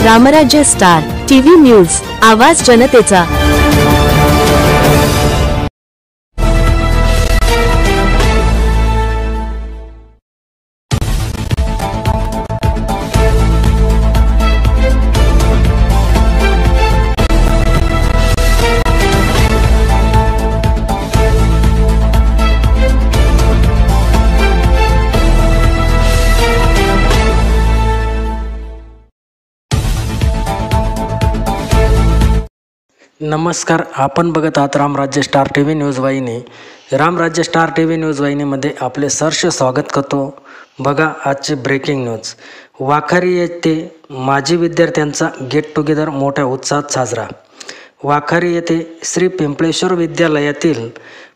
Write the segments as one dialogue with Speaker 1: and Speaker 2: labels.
Speaker 1: रामराज्य star TV news, आवाज जनतेचा।
Speaker 2: नमस्कार, आपण बघत आहात रामराज्य स्टार टीव्ही न्यूज वाहिनी। रामराज्य स्टार टीव्ही न्यूज वाहिनीमध्ये आपले सहर्ष स्वागत करतो। बघा आजचे ब्रेकिंग न्यूज। वाखारी येथे माजी विद्यार्थ्यांचा गेट टुगेदर मोठ्या उत्साहात साजरा। वाखारी येथे श्री पिंपळेश्वर विद्यालयातील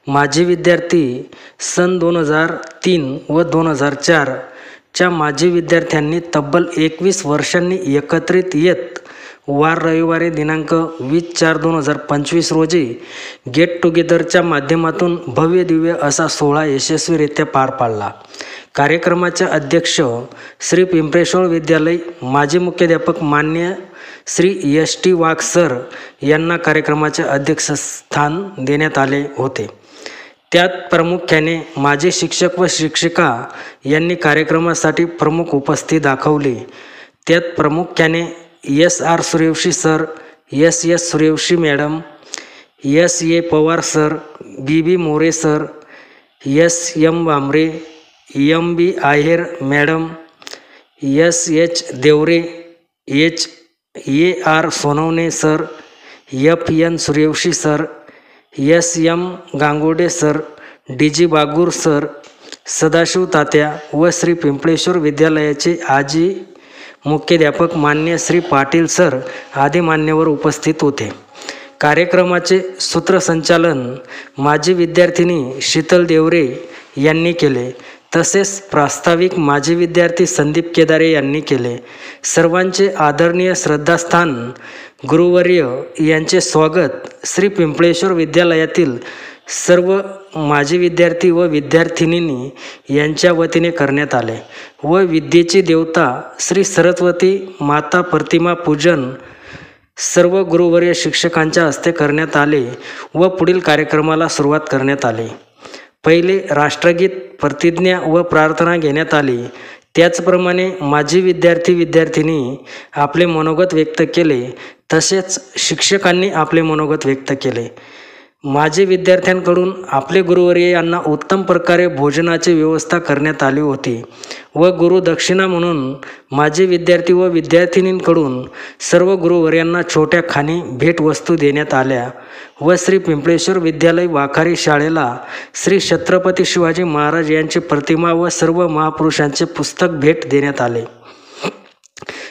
Speaker 2: माजी विद्यार्थी सन 2003 व 2004 च्या माजी विद्यार्थ्यांनी तब्बल 21 वर्षांनी एकत्रित येत वार रविवारी दिनांक 20/4/2025 रोजी गेट टुगेदरच्या माध्यमातून भव्य दिव्य असा सोहळा यशस्वीरित्या पार पाडला। कार्यक्रमाचे अध्यक्ष श्री पिंपळेश्वर विद्यालय माजी मुख्याध्यापक मान्य श्री ST वाघ सर यांना कार्यक्रमाचे अध्यक्षस्थान देण्यात आले होते। त्यात प्रामुख्याने माजी शिक्षक व शिक्षिका यांनी कार्यक्रमासाठी प्रमुख उपस्थिती दाखवली। त्यात प्रामुख्याने SR Suryavanshi sir, SS Suryavanshi madam, SA Pawar sir, BB More sir, SM Bhamre, MB Aher madam, SH Deore, AR Sonawane sir, FN Suryavanshi sir, SM Gangode sir, DG Bagur sir, Sadashiv Tatya व श्री पिंपळेश्वर विद्यालयाचे आजी मुख्याध्यापक मान्य श्री पाटील सर आदी मान्यवर उपस्थित होते। कार्यक्रमाचे सूत्रसंचालन माजी विद्यार्थिनी शीतल देवरे यांनी केले, तसेच प्रास्ताविक माजी विद्यार्थी संदीप केदारे यांनी केले। सर्वांचे आदरणीय श्रद्धास्थान गुरुवर्य यांचे स्वागत श्री पिंपळेश्वर विद्यालयातील सर्व माजी विद्यार्थी व विद्यार्थिनींनी यांच्या वतीने करण्यात आले व विद्येची देवता श्री सरस्वती माता प्रतिमा पूजन सर्व गुरुवर्य शिक्षकांच्या हस्ते करण्यात आले व पुढील कार्यक्रमाला सुरुवात करण्यात आली। पहिले राष्ट्रगीत, प्रतिज्ञा व प्रार्थना घेण्यात आली। त्याचप्रमाणे माजी विद्यार्थी विद्यार्थिनी आपले मनोगत व्यक्त केले, तसेच शिक्षकांनी आपले मनोगत व्यक्त केले। माजी विद्यार्थ्यांकडून आपले गुरुवर्य यांना उत्तम प्रकारे भोजनाची व्यवस्था करण्यात आली होती व गुरुदक्षिणा म्हणून माजी विद्यार्थी व विद्यार्थिनींकडून सर्व गुरुवर्यांना छोट्या खाणी भेटवस्तू देण्यात आल्या व श्री पिंपळेश्वर विद्यालय वाखारी शाळेला श्री छत्रपती शिवाजी महाराज यांची प्रतिमा व सर्व महापुरुषांचे पुस्तक भेट देण्यात आले।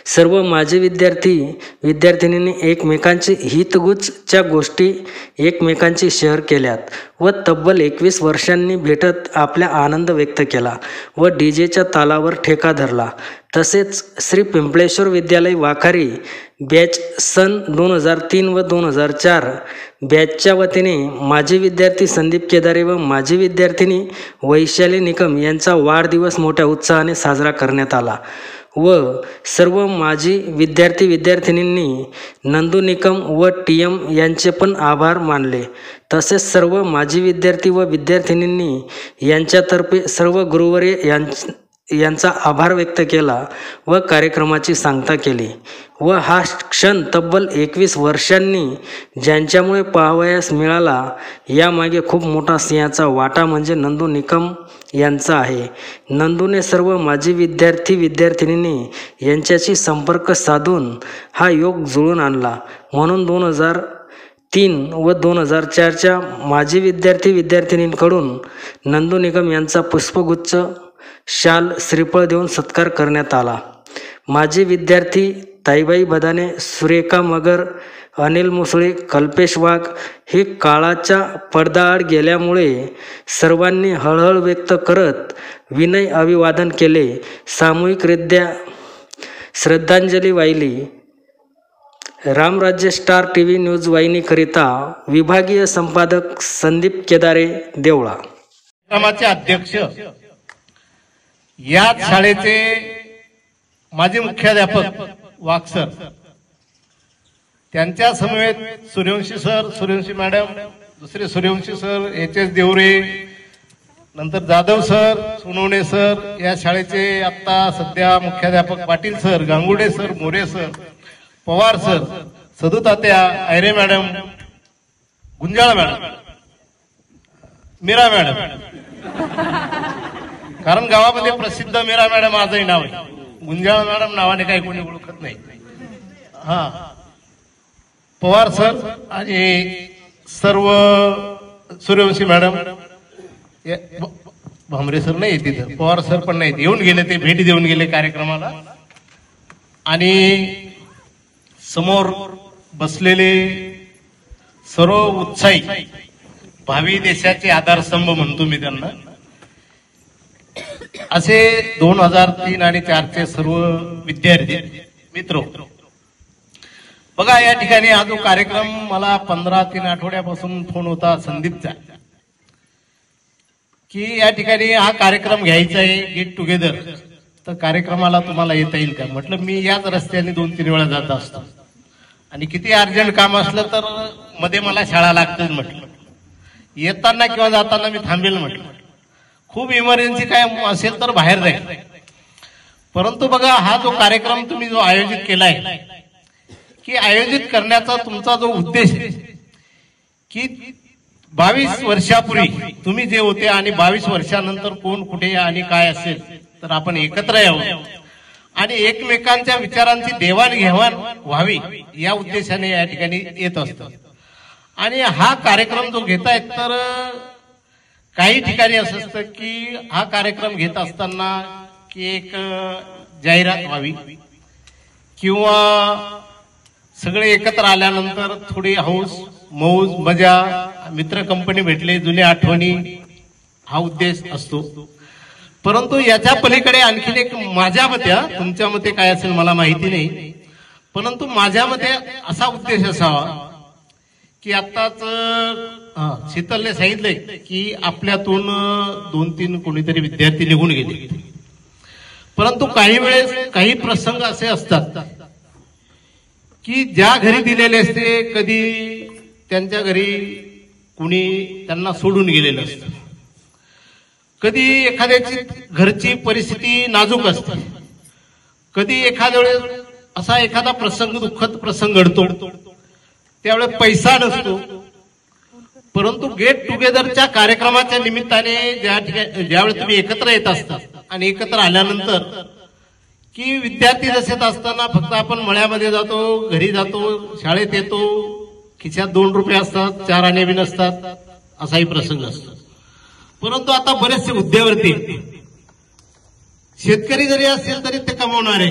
Speaker 2: सर्व माजी विद्यार्थी विद्यार्थिनींनी एकमेकांची हितगुजच्या गोष्टी एकमेकांशी शेअर केल्यात व तब्बल 21 वर्षांनी भेटत आपला आनंद व्यक्त केला व डीजेच्या तालावर ठेका धरला। तसेच श्री पिंपळेश्वर विद्यालय वाखारी बॅच सन 2003 व 2004 बॅचच्या वतीने माजी विद्यार्थी संदीप केदारे व माजी विद्यार्थिनी वैशाली निकम यांचा वाढदिवस मोठ्या उत्साहाने साजरा करण्यात आला व सर्व माजी विद्यार्थी विद्यार्थिनींनी नंदू निकम व TM यांचे पण आभार मानले। तसेच सर्व माजी विद्यार्थी व विद्यार्थिनींनी यांच्यातर्फे सर्व गुरुवर्य यांचा आभार व्यक्त केला व कार्यक्रमाची सांगता केली व हा क्षण तब्बल 21 वर्षांनी ज्यांच्यामुळे पाहावयास मिळाला यामागे खूप मोठा सिंहाचा वाटा म्हणजे नंदू निकम यांचा आहे। नंदूने सर्व माजी विद्यार्थी विद्यार्थिनींनी यांच्याशी संपर्क साधून हा योग जुळून आणला, म्हणून 2003 व 2004च्या माजी विद्यार्थी विद्यार्थिनींकडून नंदू निकम यांचा पुष्पगुच्छ, शाल, श्रीफळ देऊन सत्कार करण्यात आला। माजी विद्यार्थी ताईबाई बदाने, सुरेखा मगर, अनिल मुसळे, कल्पेश वाघ हे काळाच्या पडद्याआड गेल्यामुळे सर्वांनी हळहळ व्यक्त करत विनय अभिवादन केले, सामूहिकरित्या श्रद्धांजली वाहिली। रामराज्य स्टार टीव्ही न्यूज वाहिनीकरिता विभागीय संपादक संदीप केदारे, देवळा।
Speaker 3: कार्यक्रमाचे अध्यक्ष या शाळेचे माजी मुख्याध्यापक वाघ सर त्यांच्या समवेत सूर्यवंशी सर, सूर्यवंशी मॅडम, दुसरे सूर्यवंशी सर, HS देवरे, नंतर जाधव सर, सोनवणे सर, या शाळेचे आता सध्या मुख्याध्यापक Patil sir, Gangude sir, More sir, Pawar sir, Sadu Tatya, Ayre madam, Gunjal madam, Meera madam, कारण गावामध्ये प्रसिद्ध मीरा मॅडम आजही नाव आहे, गुंजाळ मॅडम नावाने काही कोणी ओळखत नाही. हा, पवार सर आणि सर्व सूर्यवंशी मॅडम, भामरे सर नाही तिथं, पवार सर पण नाही, येऊन गेले, ते भेट देऊन गेले कार्यक्रमाला. आणि समोर बसलेले सर्व उत्साही भावी देशाचे आधारस्तंभ म्हणतो मी त्यांना, असे 2003 आणि 2004चे सर्व विद्यार्थी मित्र. बघा, या ठिकाणी हा जो कार्यक्रम मला 15-3 आठवड्यापासून फोन होता संदीपचा, की या ठिकाणी हा कार्यक्रम घ्यायचा आहे, गेट टुगेदर, तर कार्यक्रमाला तुम्हाला येता येईल का. म्हटलं मी याच रस्त्याने 2-3 वेळा जात असतो आणि किती अर्जंट काम असलं तर मध्ये मला शाळा लागतेच. म्हटलं येताना किंवा जाताना मी थांबेल. म्हटलं खूप इमर्जन्सी काय असेल तर बाहेर जाईल. परंतु बघा, हा जो कार्यक्रम तुम्ही जो आयोजित केलाय, की आयोजित करण्याचा तुमचा जो उद्देश आहे, की 22 वर्षापूर्वी तुम्ही जे होते आणि 22 वर्षानंतर कोण कुठे आणि काय असेल तर आपण एकत्र यावं आणि एकमेकांच्या विचारांची देवाणघेवाण व्हावी, या उद्देशाने या ठिकाणी येत असतो. आणि हा कार्यक्रम जो घेतायत, तर काही ठिकाणी असं असतं की हा कार्यक्रम घेत असताना की एक जाहिरात व्हावी किंवा सगळे एकत्र आल्यानंतर थोडी हौस मौज मजा, मित्र कंपनी भेटले, जुने आठवणी, हा उद्देश असतो. परंतु याच्या पलीकडे आणखीन एक माझ्या मते, तुमच्या मते काय असेल मला माहिती नाही, परंतु माझ्या मते असा उद्देश असावा की आताच शीतलने सांगितलंय की आपल्यातून 2-3 कोणीतरी विद्यार्थी निघून गेले. परंतु काही वेळेस काही प्रसंग असे असतात की ज्या घरी दिलेले असते, कधी त्यांच्या घरी कुणी त्यांना सोडून गेलेलं असतं, कधी एखाद्याची घरची परिस्थिती नाजूक असते, कधी एखाद्या वेळेस असा एखादा प्रसंग, दुःखद प्रसंग घडतो, त्यावेळेस पैसा नसतो. परंतु गेट टुगेदरच्या कार्यक्रमाच्या निमित्ताने ज्यावेळेस तुम्ही एकत्र येत असता आणि एकत्र आल्यानंतर की विद्यार्थी दशेत असताना फक्त आपण मळ्यामध्ये जातो, घरी जातो, शाळेत येतो, खिशात 2 रुपये असतात, 4 आणे बी नसतात, असाही प्रसंग असतो. परंतु आता बरेचसे उद्योगवर्ती, शेतकरी जरी असेल तरी ते कमवणारे,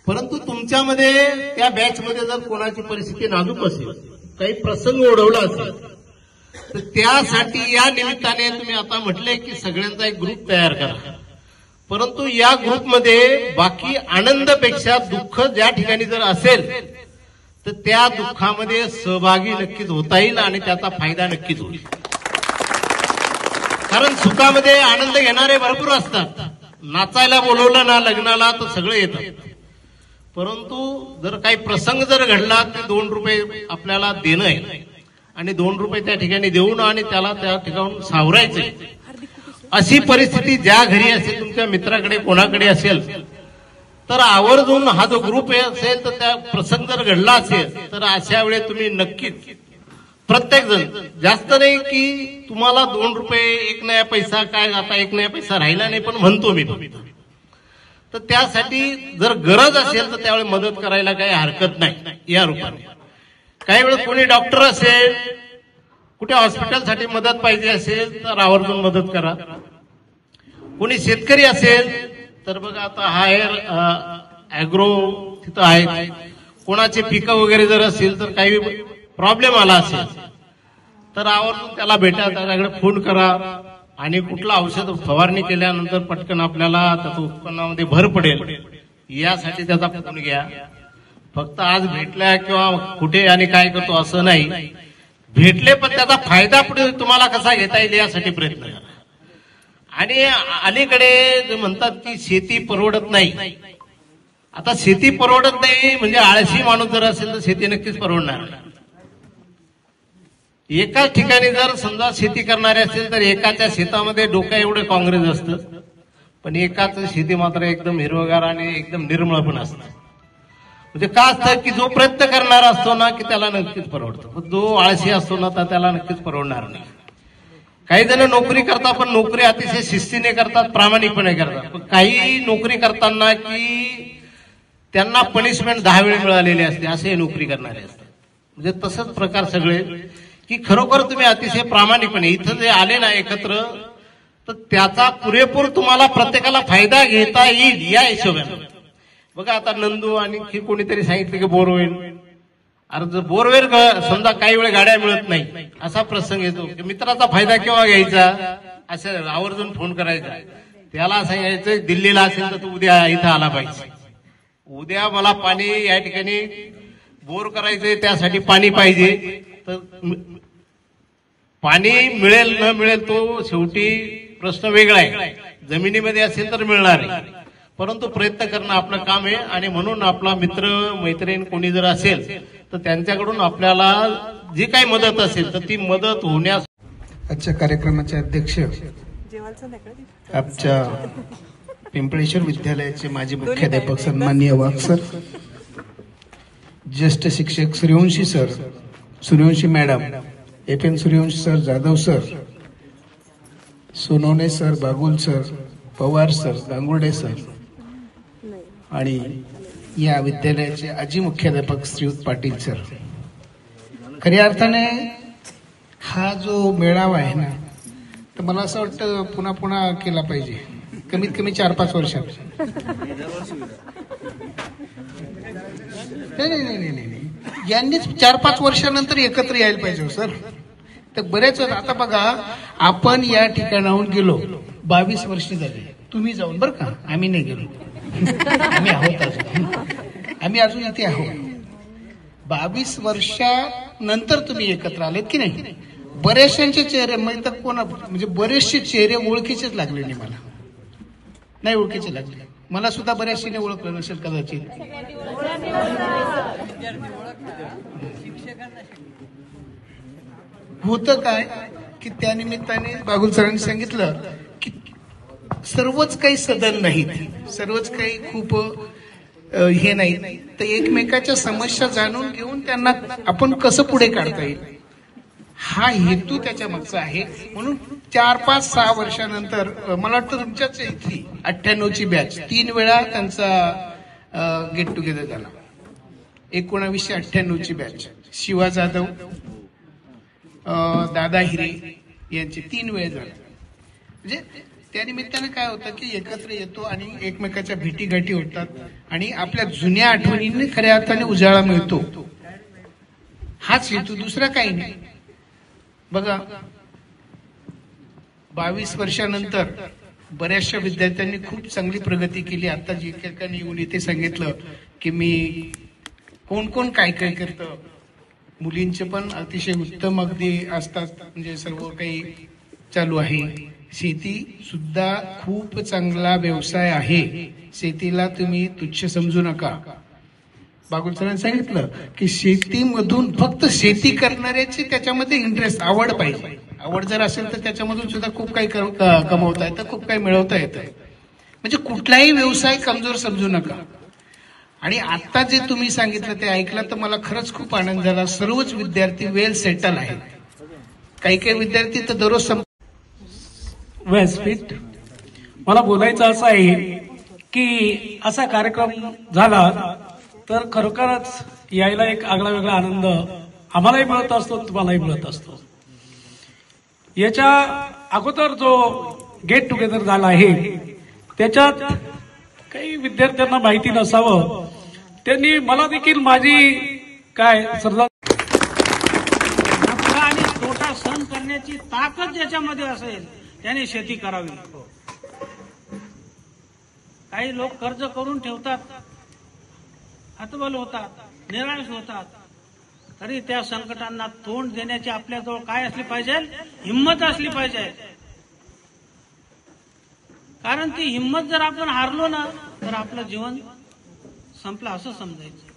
Speaker 3: परंतु तुमच्यामध्ये त्या बॅचमध्ये जर कोणाची परिस्थिती नाजूक असेल, काही प्रसंग ओढवला असेल, तर त्यासाठी या निमित्ताने तुम्ही आता म्हटलंय की सगळ्यांचा एक ग्रुप तयार करा. परंतु या ग्रुपमध्ये बाकी आनंदापेक्षा दुःख ज्या ठिकाणी जर असेल तर त्या दुःखामध्ये सहभागी नक्कीच होता येईल आणि त्याचा फायदा नक्कीच होईल. कारण सुखामध्ये आनंद घेणारे भरपूर असतात. नाचायला बोलवलं ना लग्नाला तर सगळं येतं, परंतु जर काही प्रसंग जर घडला तर 2 रुपये आपल्याला देणं आहे आणि 2 रुपये त्या ठिकाणी देऊन आणि त्याला त्या ठिकाणून सावरायचंय. अशी परिस्थिती ज्या घरी असेल, तुमच्या मित्राकडे कोणाकडे असेल, तर आवर्जून हा जो ग्रुप असेल तर त्या प्रसंग जर घडला असेल तर अशा वेळी तुम्ही नक्कीच प्रत्येक जण, जास्त नाही की तुम्हाला 2 रुपये 1 नया पैसा, काय आता 1 नया पैसा राहिला नाही, पण म्हणतो मी, तर त्यासाठी जर गरज असेल तर त्यावेळी मदत करायला काही हरकत नाही. या रूपाने काही वेळेस कोणी डॉक्टर असेल, कुठे हॉस्पिटलसाठी मदत पाहिजे असेल तर आवर्जून मदत करा. कोणी शेतकरी असेल तर बघा आता हायर ऍग्रो तिथं आहे, कोणाचे पिकं वगैरे जर असेल तर काही प्रॉब्लेम आला असेल तर आवर्जून त्याला भेटा, त्याच्याकडे फोन करा आणि कुठलं औषध फवारणी केल्यानंतर पटकन आपल्याला त्याच्या उत्पन्नामध्ये भर पडेल यासाठी त्याचा फोन घ्या. फक्त आज भेटल्या किंवा कुठे आणि काय करतो असं नाही, भेटले पण त्याचा फायदा पुढे तुम्हाला कसा घेता येईल यासाठी प्रयत्न करा. आणि अलीकडे जे म्हणतात की शेती परवडत नाही, आता शेती परवडत नाही म्हणजे आळशी माणूस जर असेल तर शेती नक्कीच परवडणार नाही. एकाच ठिकाणी जर समजा शेती करणारे असेल तर एकाच्या शेतामध्ये डोक्या एवढं काँग्रेस असतं, पण एकाच शेती मात्र एकदम हिरवगार आणि एकदम निर्मळ पण असतं. म्हणजे का असतं की जो प्रयत्न करणारा असतो ना की त्याला नक्कीच परवडतं, पण जो आळशी असतो ना तर त्याला नक्कीच परवडणार नाही. काही जण नोकरी करतात पण नोकरी अतिशय शिस्तीने करतात, प्रामाणिकपणे करतात, पण काही नोकरी करताना की त्यांना पनिशमेंट 10 वेळ मिळालेली असते असे नोकरी करणारे असतात. म्हणजे तसंच प्रकार सगळे की खरोखर तुम्ही अतिशय प्रामाणिकपणे इथं जे आले ना एकत्र तर त्याचा पुरेपूर तुम्हाला प्रत्येकाला फायदा घेता येईल या हिशोबाने. बघा आता नंदू आणि कोणीतरी सांगितलं की बोरवेल, अरे जर बोरवेल समजा काही वेळ गाड्या मिळत नाही असा प्रसंग येतो की मित्राचा फायदा केव्हा घ्यायचा, असं आवर्जून फोन करायचा, त्याला सांगायचं दिल्लीला असेल तर तू उद्या इथं आला पाहिजे, उद्या मला पाणी या ठिकाणी बोर करायचंय त्यासाठी पाणी पाहिजे. तर पाणी मिळेल न मिळेल तो शेवटी प्रश्न वेगळा आहे, जमिनीमध्ये असेल तर मिळणार आहे, परंतु प्रयत्न करणं आपलं काम आहे. आणि म्हणून आपला मित्र मैत्रीण कोणी जर असेल तर त्यांच्याकडून आपल्याला जी काही मदत असेल तर ती मदत होण्यास.
Speaker 4: आजच्या कार्यक्रमाचे अध्यक्ष आमच्या पिंपळेश्वर विद्यालयाचे माजी मुख्याध्यापक सन्माननीय वाघ सर, ज्येष्ठ शिक्षक Suryavanshi sir, Suryavanshi madam, FN Suryavanshi sir, Jadhav sir, Sonawane sir, Bagul sir, Pawar sir, Gangurde sir आणि या विद्यालयाचे आजी मुख्याध्यापक श्रीयुत पाटील सर. खऱ्या अर्थाने हा जो मेळावा आहे ना तर मला असं वाटतं पुन्हा पुन्हा केला पाहिजे, कमीत कमी 4-5 वर्षात. नाही, यांनीच 4-5 वर्षानंतर एकत्र यायला पाहिजे सर. तर बरेच आता बघा आपण या ठिकाणाहून गेलो 22 वर्ष झाले, तुम्ही जाऊन बरं का, आम्ही नाही गेलो, आम्ही आहोत अजून, आम्ही अजून इथे आहोत. 22 वर्षानंतर तुम्ही एकत्र आलेत की नाही. बरेचशांचे चेहरे म्हणजे बरेचसे चेहरे ओळखीचेच लागले नाही, मला नाही ओळखीचे लागले, मला सुद्धा बऱ्याचशे ओळखलं नसेल कदाचित. होतं काय की त्यानिमित्ताने बागुल सरांनी सांगितलं की सर्वच काही सदन नाहीत, सर्वच काही खूप हे नाही, तर एकमेकाच्या समस्या जाणून घेऊन त्यांना आपण कसं पुढे काढता येईल हा हेतू त्याच्या मागचा आहे. म्हणून 4-5-6 वर्षानंतर मला वाटतं तुमच्याच इथली 98ची बॅच 3 वेळा त्यांचा गेट टुगेदर झाला. 1998ची बॅच शिवा जाधव, दादा हिरे यांचे 3 वेळ झाले. म्हणजे त्यानिमित्तानं काय होतं की एकत्र येतो आणि एकमेकाच्या भेटीगाठी होतात आणि आपल्या जुन्या आठवणींनी खऱ्या अर्थाने उजाळा मिळतो. हाच हेतू, दुसरा काही नाही. बघा 22 वर्षानंतर बऱ्याचशा विद्यार्थ्यांनी खूप चांगली प्रगती केली. आता जे एकेकाने येऊन इथे सांगितलं की मी कोण कोण काय काय करतं, मुलींचे पण अतिशय उत्तम अगदी असतात, म्हणजे सर्व काही चालू आहे. शेती सुद्धा खूप चांगला व्यवसाय आहे, शेतीला तुम्ही तुच्छ समजू नका. बागुल सरांनी सांगितलं की शेतीमधून फक्त शेती करणाऱ्याची त्याच्यामध्ये इंटरेस्ट, आवड पाहिजे. आवड जर असेल तर त्याच्यामधून सुद्धा खूप काही कमवता येतं, खूप काही मिळवता येतं. म्हणजे कुठलाही व्यवसाय कमजोर समजू नका. आणि आता जे तुम्ही सांगितलं ते ऐकलं तर मला खरंच खूप आनंद झाला. सर्वच विद्यार्थी वेल सेटल आहेत. काही काही विद्यार्थी तर दररोज
Speaker 5: व्यासपीठ. मला बोलायचं असं आहे की असा कार्यक्रम झाला तर खरोखरच यायला एक आगळा वेगळा आनंद आम्हालाही मिळत असतो, तुम्हालाही मिळत असतो. याच्या अगोदर जो गेट टुगेदर झाला आहे त्याच्यात काही विद्यार्थ्यांना माहिती नसावं, त्यांनी मला देखील माझी काय सरदार
Speaker 6: आणि तोटा सहन करण्याची ताकद ज्याच्यामध्ये असेल त्याने शेती करावी. काही लोक कर्ज करून ठेवतात, हतबल होतात, निराश होतात, तरी त्या संकटांना तोंड देण्याची आपल्याजवळ काय असली पाहिजे, हिंमत असली पाहिजे. कारण ती हिंमत जर आपण हारलो ना तर आपलं जीवन संपला असं समजायचं.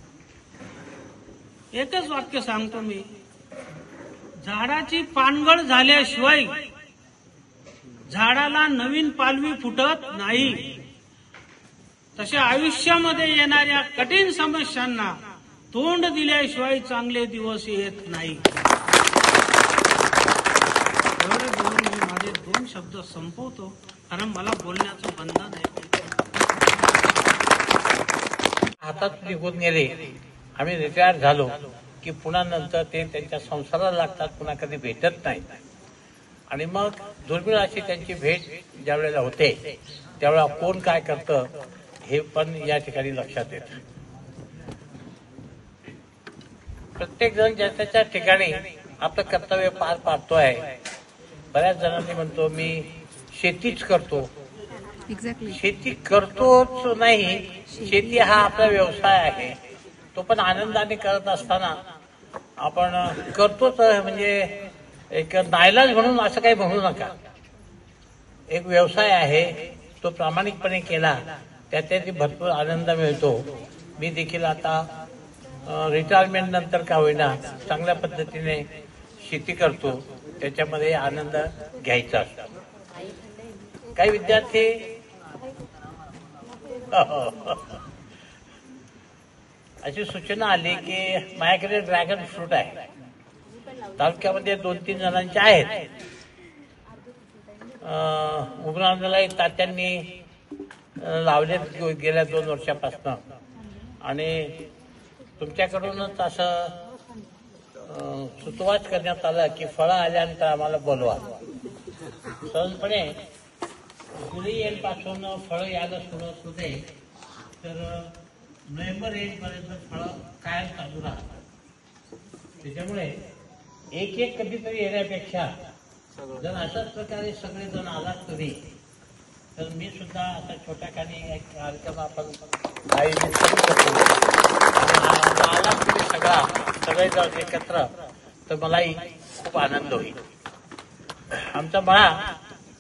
Speaker 6: एकच वाक्य सांगतो मी, झाडाची पानगळ झाल्याशिवाय झाडाला नवीन पालवी फुटत नाही. तशा आयुष्यामध्ये येणाऱ्या कठीण समस्यांना तोंड दिल्याशिवाय चांगले दिवस येत नाही. एवढे बोलून मी माझे 2 शब्द संपवतो, कारण मला बोलण्याचं बंधन आहे.
Speaker 7: हातात निघून गेले, आम्ही रिटायर झालो की पुन्हा नंतर ते त्यांच्या संसाराला लागतात, पुन्हा कधी भेटत नाही. आणि मग दुर्मिळ अशी त्यांची भेट ज्या वेळेला होते त्यावेळेला कोण काय करतं हे पण या ठिकाणी लक्षात येतं. प्रत्येक जण ज्याच्या ठिकाणी आपलं कर्तव्य पार पाडतोय. बऱ्याच जणांनी म्हणतो मी शेतीच करतो. शेती करतोच नाही, शेती हा आपला व्यवसाय आहे. तो पण आनंदाने करत असताना आपण करतोच म्हणजे एक नाईलाज म्हणून असं काही म्हणू नका. एक व्यवसाय आहे, तो प्रामाणिकपणे केला त्याच्यात भरपूर आनंद मिळतो. मी देखील आता रिटायरमेंट नंतर का होईना चांगल्या पद्धतीने शेती करतो, त्याच्यामध्ये आनंद घ्यायचा असतो. काही विद्यार्थी अशी सूचना आली की माझ्याकडे ड्रॅगन फ्रूट आहे, तालुक्यामध्ये 2-3 जणांचे आहेत. उमरांना तात्यांनी लावले गेल्या 2 वर्षापासून, आणि तुमच्याकडूनच असं सुतवाच करण्यात आलं की फळं आल्यानंतर आम्हाला बोलवा. सहजपणे जुलै एंडपासून फळं यायला सुरुवात होते, तर नोव्हेंबर एंडपर्यंत फळं कायम चालू राहतात. त्याच्यामुळे एक कधीतरी येण्यापेक्षा जर अशाच प्रकारे सगळेजण आलात तुम्ही, तर मी सुद्धा आता छोट्या खाली एक कार्यक्रम आपण आयोजित करू शकतो. आलात तुम्ही सगळेजण एकत्र, तर मलाही खूप आनंद होईल. आमचा मळा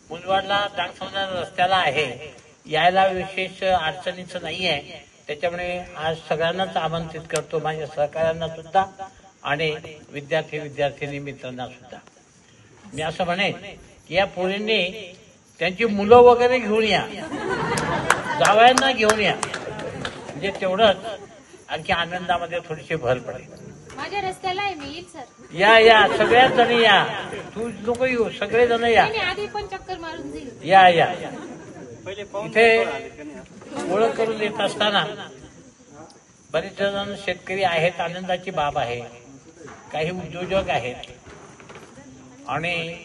Speaker 7: मुंजवाडला डांगसमुद्र रस्त्याला आहे, यायला विशेष अडचणीचं नाही आहे. त्याच्यामुळे आज सगळ्यांनाच आमंत्रित करतो, माझ्या सहकाऱ्यांना सुद्धा आणि विद्यार्थी मित्रांना सुद्धा. मी असं म्हणेन की या पोरींनी त्यांची मुलं वगैरे घेऊन या, जावयांना घेऊन या, म्हणजे तेवढंच आणखी आनंदामध्ये थोडीशी भर पडेल.
Speaker 8: माझ्या रस्त्याला आहे मी, येईल सर.
Speaker 7: या सगळ्याच जण या, तू लोक येऊ, सगळे जण या.
Speaker 8: आधी पण चक्कर मारून जाईल.
Speaker 7: या इथे ओळख करून देत असताना बरेच जण शेतकरी आहेत, आनंदाची बाब आहे. काही उद्योजक आहेत. आणि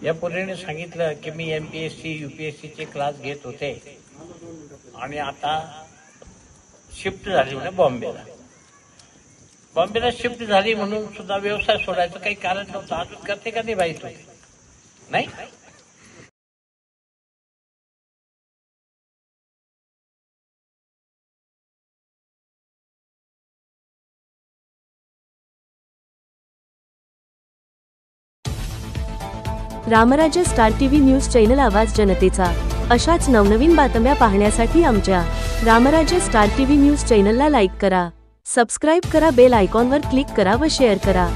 Speaker 7: या पोरीने सांगितलं की मी MPSC UPSCचे क्लास घेत होते आणि आता शिफ्ट झाली म्हणजे बॉम्बेला शिफ्ट झाली म्हणून सुद्धा व्यवसाय सोडायचं काही कारण नव्हतं. अजून करते का नाही बाई तुम्ही? नाही.
Speaker 1: रामराज्य स्टार TV न्यूज चॅनल आवाज जनतेचा. अशाच नवनवीन बातम्या पाहण्यासाठी आमच्या रामराज्य स्टार TV न्यूज चॅनलला लाईक करा, सबस्क्राईब करा, बेल आयकॉनवर क्लिक करा व शेअर करा.